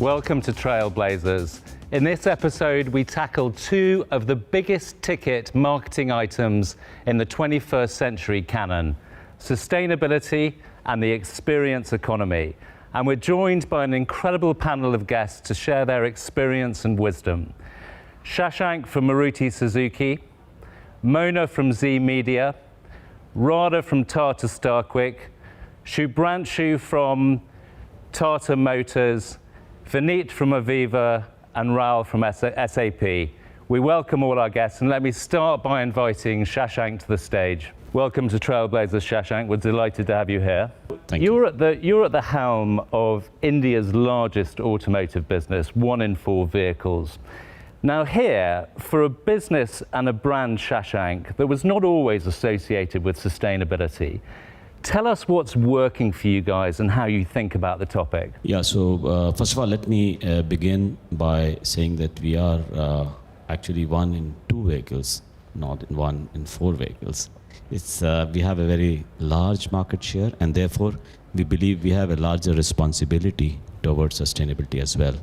Welcome to Trailblazers. In this episode, we tackle two of the biggest ticket marketing items in the 21st century canon, sustainability and the experience economy. And we're joined by an incredible panel of guests to share their experience and wisdom. Shashank from Maruti Suzuki, Mona from Z Media, Radha from Tata StarQuik, Shubhranshu from Tata Motors, Vinit from Aviva, and Rahul from SAP. We welcome all our guests, and let me start by inviting Shashank to the stage. Welcome to Trailblazers, Shashank. We're delighted to have you here. Thank you. You're at the helm of India's largest automotive business, 1 in 4 vehicles. Now here, for a business and a brand, Shashank, that was not always associated with sustainability, tell us what's working for you guys and how you think about the topic. Yeah, so first of all, let me begin by saying that we are actually 1 in 2 vehicles, not 1 in 4 vehicles. We have a very large market share, and therefore we believe we have a larger responsibility towards sustainability as well.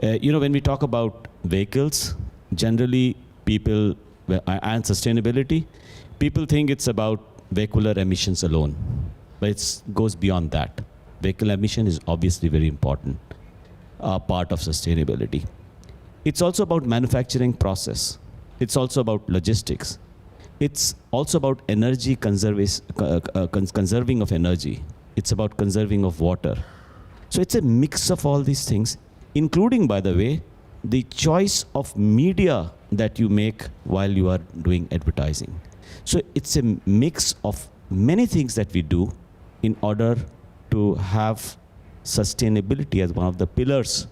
When we talk about vehicles, generally people, and sustainability, people think it's about vehicular emissions alone, but it goes beyond that. Vehicle emission is obviously very important part of sustainability. It's also about manufacturing process. It's also about logistics. It's also about energy conserving of energy. It's about conserving of water. So it's a mix of all these things, including, by the way, the choice of media that you make while you are doing advertising. So it's a mix of many things that we do in order to have sustainability as one of the pillars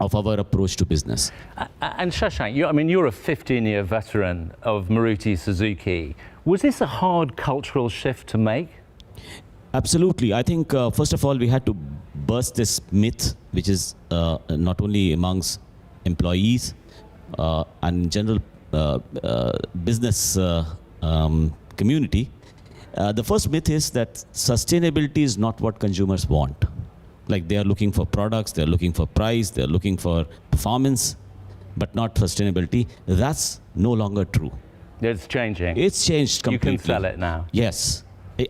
of our approach to business. And Shashank, you're a 15-year veteran of Maruti Suzuki. Was this a hard cultural shift to make? Absolutely. I think, first of all, we had to burst this myth, which is not only amongst employees and in general business community. The first myth is that sustainability is not what consumers want. Like, they are looking for products, they're looking for price, they're looking for performance, but not sustainability. That's no longer true. It's changing. It's changed completely. You can sell it now. Yes.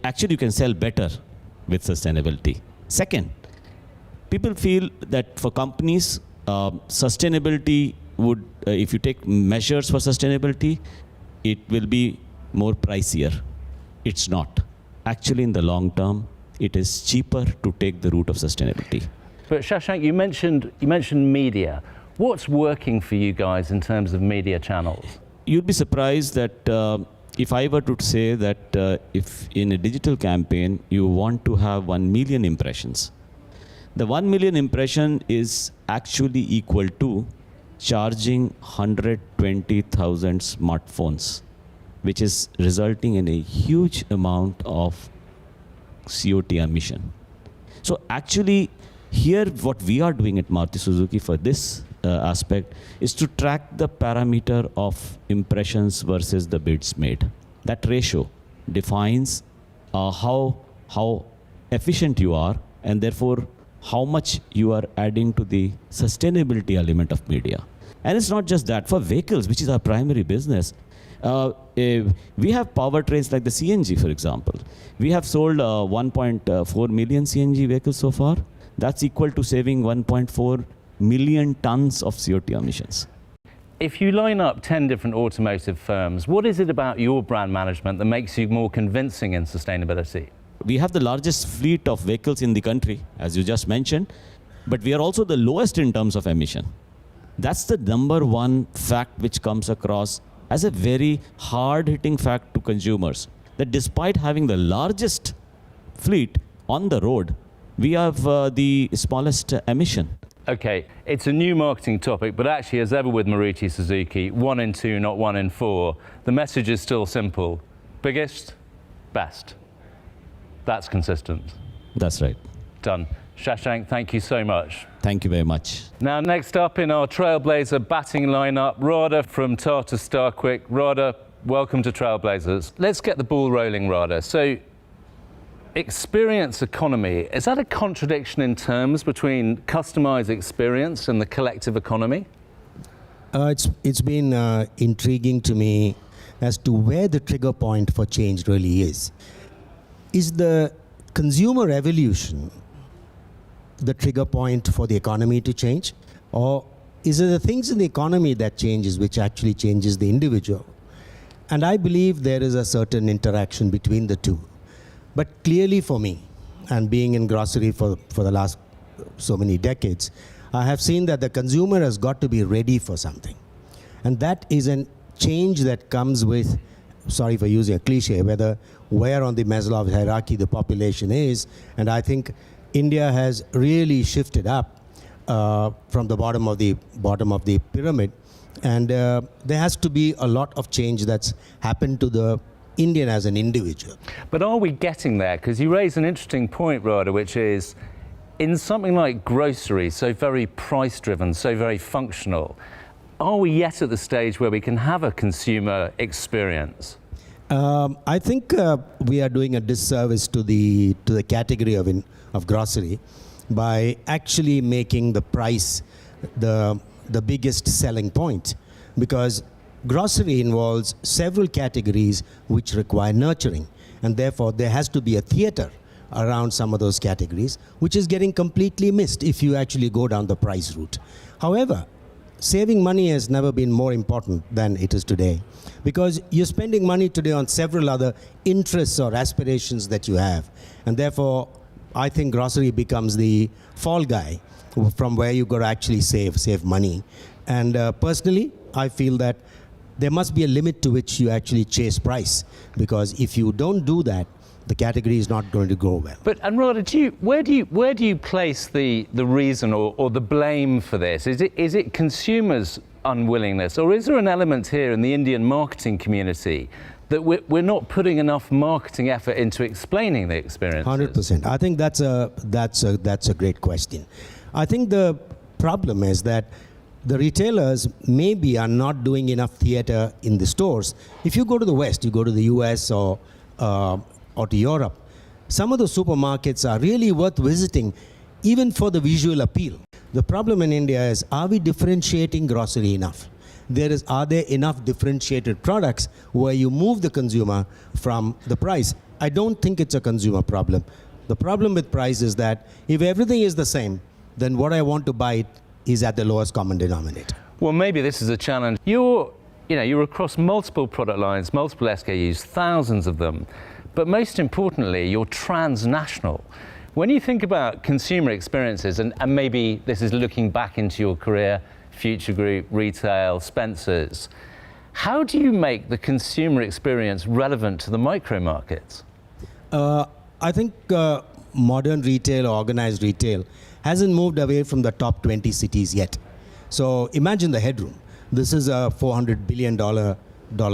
Actually, you can sell better with sustainability. Second, people feel that for companies, sustainability would, if you take measures for sustainability, it will be more pricier. It's not. Actually, in the long term, it is cheaper to take the route of sustainability. But Shashank, you mentioned media. What's working for you guys in terms of media channels? You'd be surprised that if I were to say that if in a digital campaign you want to have 1 million impressions, the 1 million impression is actually equal to charging 120,000 smartphones, which is resulting in a huge amount of CO2 emission. So actually, here what we are doing at Maruti Suzuki for this aspect is to track the parameter of impressions versus the bids made. That ratio defines how efficient you are, and therefore how much you are adding to the sustainability element of media. And it's not just that. For vehicles, which is our primary business, we have powertrains like the CNG, for example. We have sold 1.4 million CNG vehicles so far. That's equal to saving 1.4 million tons of CO2 emissions. If you line up 10 different automotive firms, what is it about your brand management that makes you more convincing in sustainability? We have the largest fleet of vehicles in the country, as you just mentioned, but we are also the lowest in terms of emission. That's the #1 fact which comes across as a very hard-hitting fact to consumers, that despite having the largest fleet on the road, we have the smallest emission. Okay, it's a new marketing topic, but actually, as ever with Maruti Suzuki, 1 in 2, not 1 in 4. The message is still simple. Biggest, best. That's consistent. That's right. Done. Shashank, thank you so much. Thank you very much. Now, next up in our Trailblazer batting lineup, Radha from Tata StarQuik. Radha, welcome to Trailblazers. Let's get the ball rolling, Radha. So, experience economy, is that a contradiction in terms between customized experience and the collective economy? It's been intriguing to me as to where the trigger point for change really is. Is the consumer revolution the trigger point for the economy to change? Or is it the things in the economy that changes which actually changes the individual? And I believe there is a certain interaction between the two. But clearly for me, and being in grocery for the last so many decades, I have seen that the consumer has got to be ready for something. And that is a change that comes with, sorry for using a cliche, where on the Maslow's hierarchy the population is. And I think India has really shifted up from the bottom of the pyramid. And there has to be a lot of change that's happened to the Indian as an individual. But are we getting there? Because you raise an interesting point, Radha, which is in something like grocery, so very price-driven, so very functional, are we yet at the stage where we can have a consumer experience? I think we are doing a disservice to the category of grocery by actually making the price the biggest selling point, because grocery involves several categories which require nurturing, and therefore there has to be a theater around some of those categories, which is getting completely missed if you actually go down the price route. However, saving money has never been more important than it is today, because you're spending money today on several other interests or aspirations that you have, and therefore I think grocery becomes the fall guy from where you got to actually save money. And personally, I feel that there must be a limit to which you actually chase price, because if you don't do that, the category is not going to go well. But Radha, where do you place the reason or the blame for this? Is it consumers' unwillingness, or is there an element here in the Indian marketing community that we're not putting enough marketing effort into explaining the experiences? 100%. I think that's a great question. I think the problem is that the retailers maybe are not doing enough theater in the stores. If you go to the West, you go to the US or to Europe, some of the supermarkets are really worth visiting, even for the visual appeal. The problem in India is, are we differentiating grocery enough? Are there enough differentiated products where you move the consumer from the price? I don't think it's a consumer problem. The problem with price is that if everything is the same, then what I want to buy is at the lowest common denominator. Well, maybe this is a challenge. You're across multiple product lines, multiple SKUs, thousands of them. But most importantly, you're transnational. When you think about consumer experiences, and maybe this is looking back into your career, Future Group, retail, Spencer's, how do you make the consumer experience relevant to the micro markets? I think modern retail, organized retail, hasn't moved away from the top 20 cities yet. So imagine the headroom. This is a $400 billion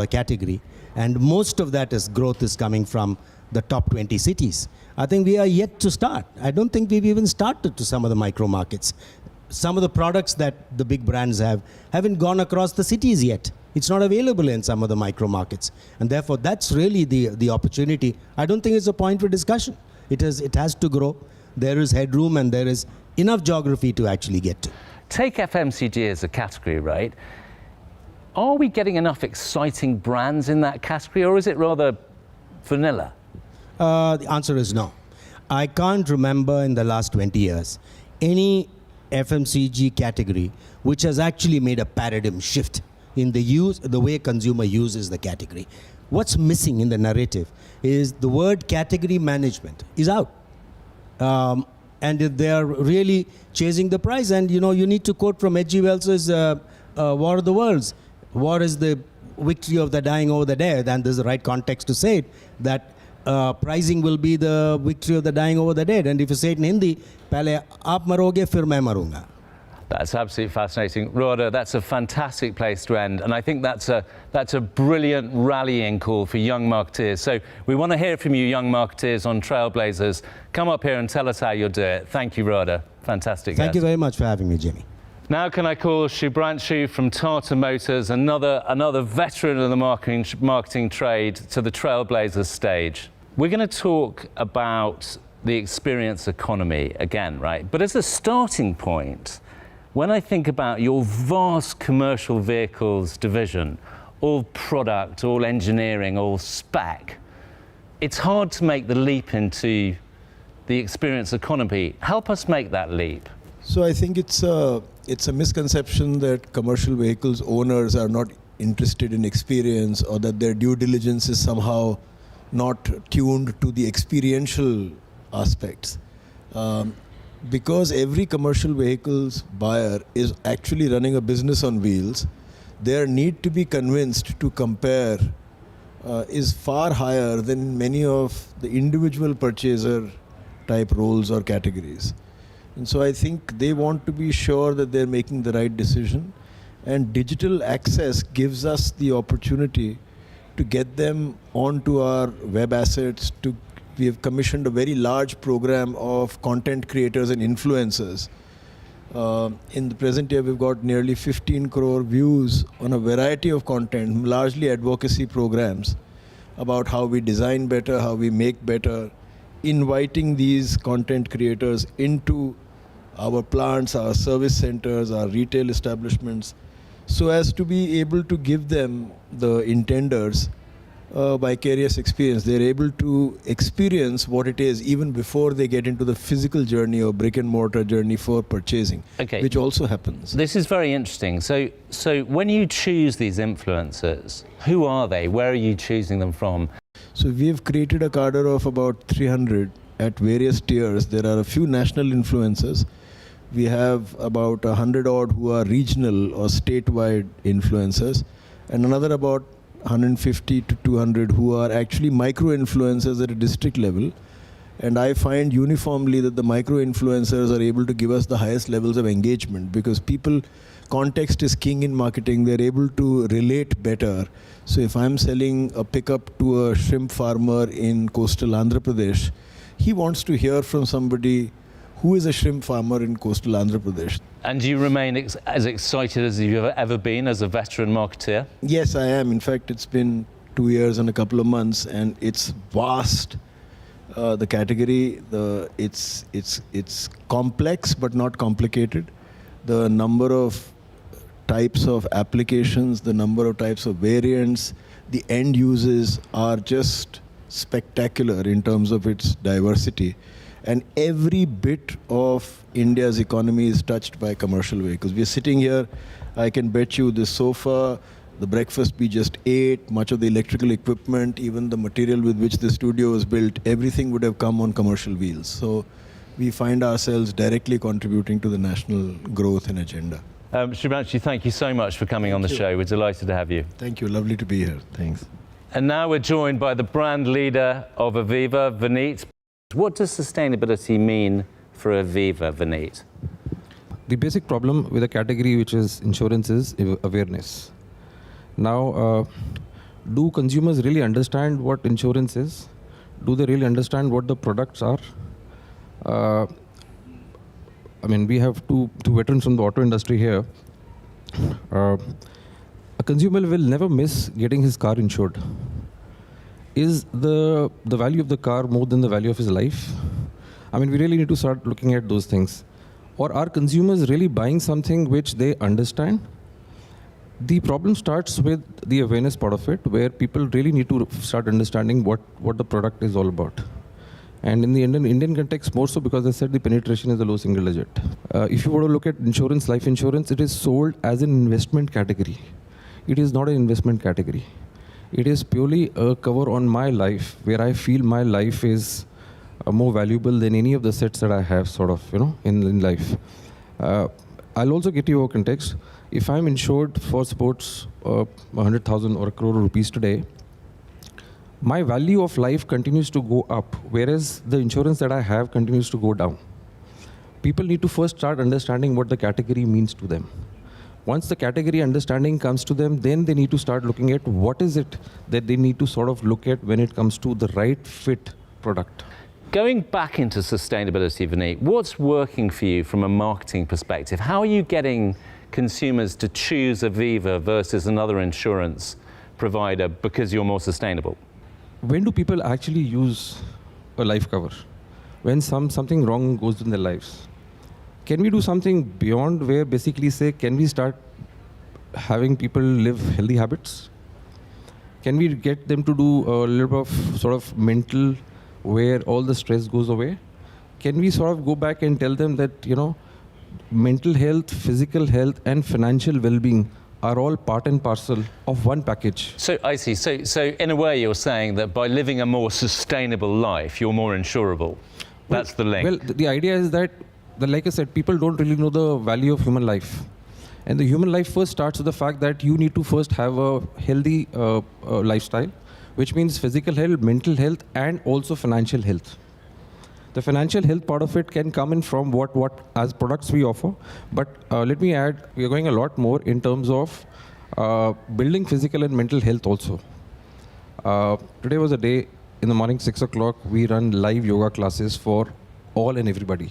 category, and most of that growth is coming from the top 20 cities. I think we are yet to start. I don't think we've even started to some of the micro markets. Some of the products that the big brands haven't gone across the cities yet. It's not available in some of the micro markets, and therefore that's really the opportunity. I don't think it's a point for discussion. It has to grow. There is headroom, and there is enough geography to actually get to. Take FMCG as a category, right? Are we getting enough exciting brands in that category, or is it rather vanilla? The answer is no. I can't remember in the last 20 years any FMCG category which has actually made a paradigm shift in the way consumer uses the category. What's missing in the narrative is the word category management is out. And they are really chasing the price. And you need to quote from H.G. Wells's War of the Worlds. War is the victory of the dying over the dead, and this is the right context to say it, that pricing will be the victory of the dying over the dead. And if you say it in Hindi, "Pehle aap maroge, fir main marunga." That's absolutely fascinating. Radha, that's a fantastic place to end. And I think that's a brilliant rallying call for young marketeers. So we want to hear from you, young marketeers on Trailblazers. Come up here and tell us how you'll do it. Thank you, Radha. Fantastic. Thank you very much for having me, Jimmy. Now can I call Shubhranshu from Tata Motors, another veteran of the marketing trade, to the Trailblazers stage. We're going to talk about the experience economy again, right? But as a starting point, when I think about your vast commercial vehicles division, all product, all engineering, all spec, it's hard to make the leap into the experience economy. Help us make that leap. So I think it's a misconception that commercial vehicles owners are not interested in experience, or that their due diligence is somehow not tuned to the experiential aspects. Because every commercial vehicles buyer is actually running a business on wheels, their need to be convinced to compare is far higher than many of the individual purchaser type roles or categories. And so I think they want to be sure that they're making the right decision, and digital access gives us the opportunity to get them onto our web assets. We have commissioned a very large program of content creators and influencers. In the present year, we've got nearly 15 crore views on a variety of content, largely advocacy programs, about how we design better, how we make better, inviting these content creators into our plants, our service centers, our retail establishments, so as to be able to give them, the intenders, vicarious experience. They're able to experience what it is even before they get into the physical journey or brick and mortar journey for purchasing, which also happens. This is very interesting. So when you choose these influencers, who are they? Where are you choosing them from? So we've created a cadre of about 300 at various tiers. There are a few national influencers. We have about 100 odd who are regional or statewide influencers, and another about 150 to 200 who are actually micro-influencers at a district level. And I find uniformly that the micro-influencers are able to give us the highest levels of engagement, because context is king in marketing. They're able to relate better. So if I'm selling a pickup to a shrimp farmer in coastal Andhra Pradesh, he wants to hear from somebody who is a shrimp farmer in coastal Andhra Pradesh. And do you remain as excited as you've ever been as a veteran marketeer? Yes, I am. In fact, it's been 2 years and a couple of months, and it's vast. The category, it's complex but not complicated. The number of types of applications, the number of types of variants, the end uses are just spectacular in terms of its diversity. And every bit of India's economy is touched by commercial vehicles. We're sitting here, I can bet you the sofa, the breakfast we just ate, much of the electrical equipment, even the material with which the studio was built, everything would have come on commercial wheels. So we find ourselves directly contributing to the national growth and agenda. Shubhranshu, thank you so much for coming on the show. We're delighted to have you. Thank you. Lovely to be here. Thanks. And now we're joined by the brand leader of Aviva, Vinit. What does sustainability mean for Aviva, Vinit? The basic problem with a category which is insurance is awareness. Now, do consumers really understand what insurance is? Do they really understand what the products are? I mean, we have two veterans from the auto industry here. A consumer will never miss getting his car insured. Is the value of the car more than the value of his life? I mean, we really need to start looking at those things. Or are consumers really buying something which they understand? The problem starts with the awareness part of it, where people really need to start understanding what the product is all about. And in the Indian context, more so because I said the penetration is a low single digit. If you were to look at insurance, life insurance, it is sold as an investment category. It is not an investment category. It is purely a cover on my life, where I feel my life is more valuable than any of the sets that I have, sort of, in life. I'll also get you a context. If I'm insured for sports 100,000 or 1 crore rupees today, my value of life continues to go up, whereas the insurance that I have continues to go down. People need to first start understanding what the category means to them. Once the category understanding comes to them, then they need to start looking at what is it that they need to sort of look at when it comes to the right fit product. Going back into sustainability, Vinit, what's working for you from a marketing perspective? How are you getting consumers to choose Aviva versus another insurance provider because you're more sustainable? when do people actually use a life cover? When something wrong goes in their lives. Can we do something beyond where basically say, can we start having people live healthy habits? Can we get them to do a little bit of sort of mental where all the stress goes away? Can we sort of go back and tell them that, mental health, physical health, and financial well-being are all part and parcel of one package? So I see. So in a way, you're saying that by living a more sustainable life, you're more insurable. That's the link. Well, the idea is that, like I said, people don't really know the value of human life. And the human life first starts with the fact that you need to first have a healthy lifestyle, which means physical health, mental health, and also financial health. The financial health part of it can come in from what as products we offer. But let me add, we are going a lot more in terms of building physical and mental health also. Today was a day, in the morning, 6 o'clock, we run live yoga classes for all and everybody.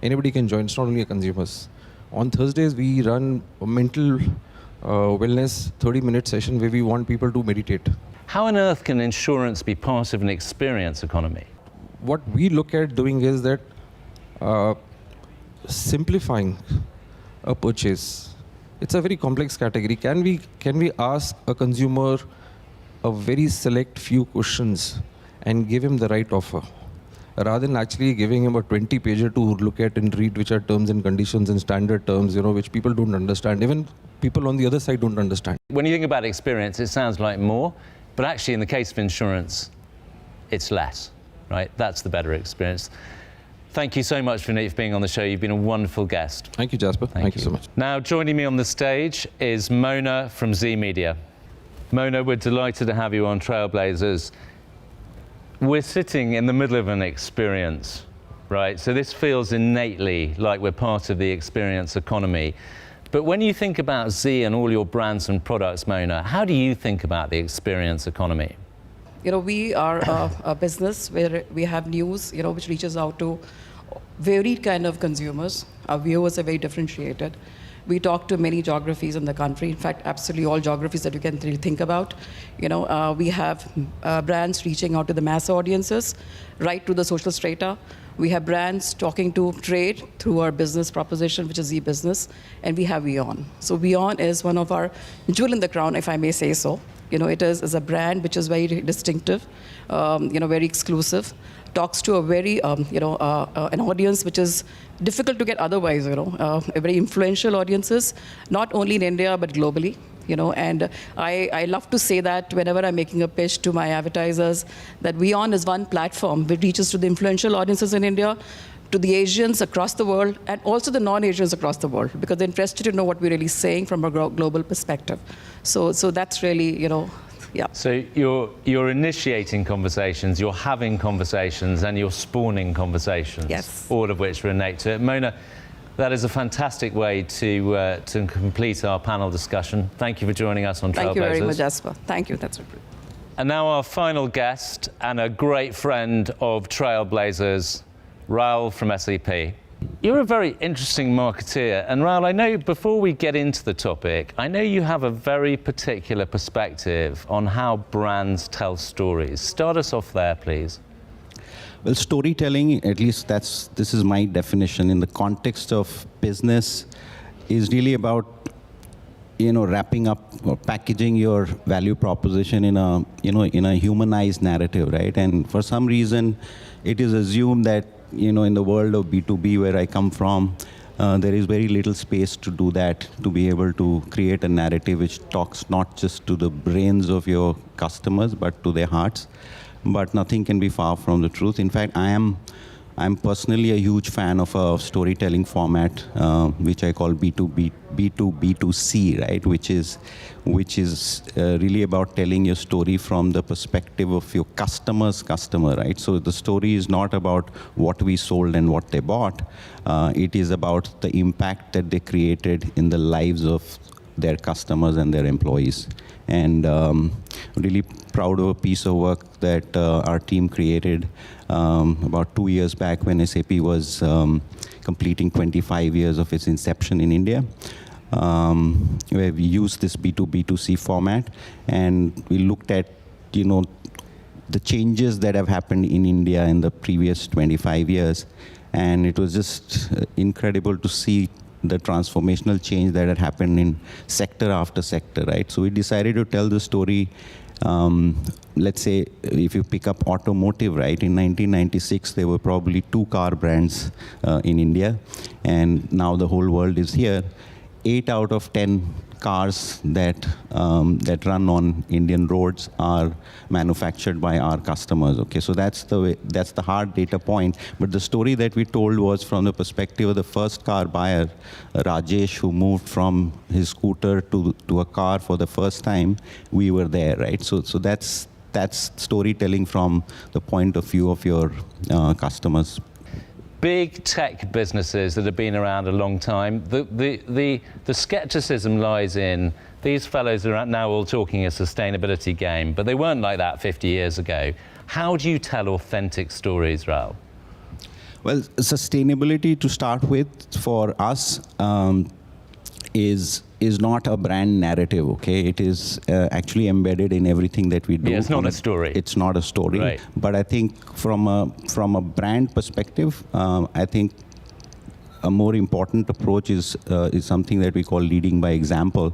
Anybody can join, it's not only consumers. On Thursdays, we run a mental wellness 30-minute session where we want people to meditate. How on earth can insurance be part of an experience economy? What we look at doing is that simplifying a purchase. It's a very complex category. Can we ask a consumer a very select few questions and give him the right offer, rather than actually giving him a 20-pager to look at and read, which are terms and conditions and standard terms, which people don't understand. Even people on the other side don't understand. When you think about experience, it sounds like more, but actually in the case of insurance, it's less, right? That's the better experience. Thank you so much, Vinit, for being on the show. You've been a wonderful guest. Thank you, Jasper. Thank you so much. Now, joining me on the stage is Mona from Z Media. Mona, we're delighted to have you on Trailblazers. We're sitting in the middle of an experience, right? So this feels innately like we're part of the experience economy. But when you think about Z and all your brands and products, Mona, how do you think about the experience economy? We are a business where we have news, which reaches out to varied kind of consumers. Our viewers are very differentiated. We talk to many geographies in the country. In fact, absolutely all geographies that you can really think about. We have brands reaching out to the mass audiences, right to the social strata. We have brands talking to trade through our business proposition, which is Z-Business, and we have WION. So WION is one of our jewel in the crown, if I may say so. It is a brand which is very distinctive, very exclusive, talks to a very, an audience which is difficult to get otherwise, a very influential audiences, not only in India, but globally. And I love to say that whenever I'm making a pitch to my advertisers, that WION is one platform which reaches to the influential audiences in India, to the Asians across the world, and also the non-Asians across the world, because they're interested to know what we're really saying from a global perspective. So that's really, yeah. So you're initiating conversations, you're having conversations, and you're spawning conversations. Yes. All of which are innate to it. Mona, that is a fantastic way to complete our panel discussion. Thank you for joining us on Trailblazers. Thank you very much, Jasper. Thank you. That's great. And now our final guest and a great friend of Trailblazers, Rahul from SAP. You're a very interesting marketeer, and Rahul, I know before we get into the topic, I know you have a very particular perspective on how brands tell stories. Start us off there, please. Well, storytelling, at least this is my definition in the context of business, is really about wrapping up or packaging your value proposition in a humanized narrative, right? And for some reason, it is assumed that in the world of B2B where I come from, there is very little space to do that, to be able to create a narrative which talks not just to the brains of your customers, but to their hearts. But nothing can be far from the truth. In fact, I'm personally a huge fan of a storytelling format, which I call B2B2C, right? Which is really about telling your story from the perspective of your customer's customer, right? So the story is not about what we sold and what they bought. It is about the impact that they created in the lives of their customers and their employees. And really proud of a piece of work that our team created about 2 years back when SAP was completing 25 years of its inception in India, where we used this B2B2C format, and we looked at, the changes that have happened in India in the previous 25 years. And it was just incredible to see the transformational change that had happened in sector after sector, right? So we decided to tell the story. Let's say if you pick up automotive, right, in 1996 there were probably 2 car brands in India, and now the whole world is here. 8 out of 10 cars that run on Indian roads are manufactured by our customers. Okay, so that's the hard data point. But the story that we told was from the perspective of the first car buyer, Rajesh, who moved from his scooter to a car for the first time. We were there, right? So that's storytelling from the point of view of your customers. Big tech businesses that have been around a long time, the skepticism lies in these fellows are now all talking a sustainability game, but they weren't like that 50 years ago. How do you tell authentic stories, Rahul? Well, sustainability to start with for us is not a brand narrative, okay? It is actually embedded in everything that we do. Yeah, it's not a story. It's not a story. Right. But I think from a brand perspective, I think a more important approach is something that we call leading by example,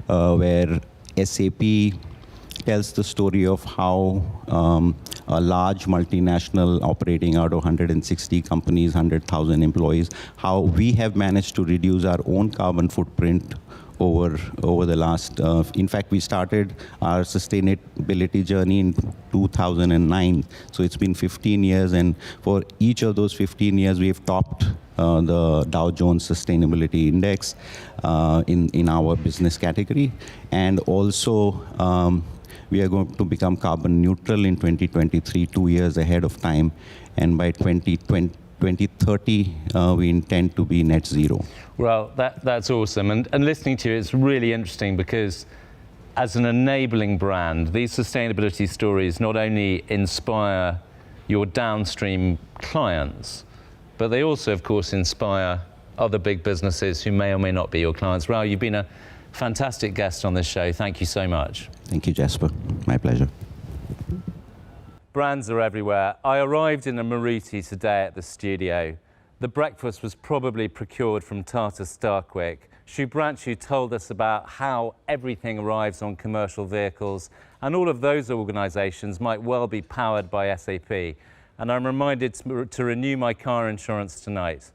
where SAP tells the story of how a large multinational operating out of 160 companies, 100,000 employees, how we have managed to reduce our own carbon footprint over the last, in fact, we started our sustainability journey in 2009. So it's been 15 years, and for each of those 15 years, we've topped the Dow Jones Sustainability Index in our business category. And also, we are going to become carbon neutral in 2023, 2 years ahead of time. And by 2030, we intend to be net zero. Well, that's awesome. And listening to you, it's really interesting because as an enabling brand, these sustainability stories not only inspire your downstream clients, but they also, of course, inspire other big businesses who may or may not be your clients. Rahul, you've been a fantastic guest on this show. Thank you so much. Thank you, Jasper. My pleasure. Brands are everywhere. I arrived in a Maruti today at the studio. The breakfast was probably procured from Tata StarQuik. Shubhranshu told us about how everything arrives on commercial vehicles, and all of those organisations might well be powered by SAP. And I'm reminded to renew my car insurance tonight.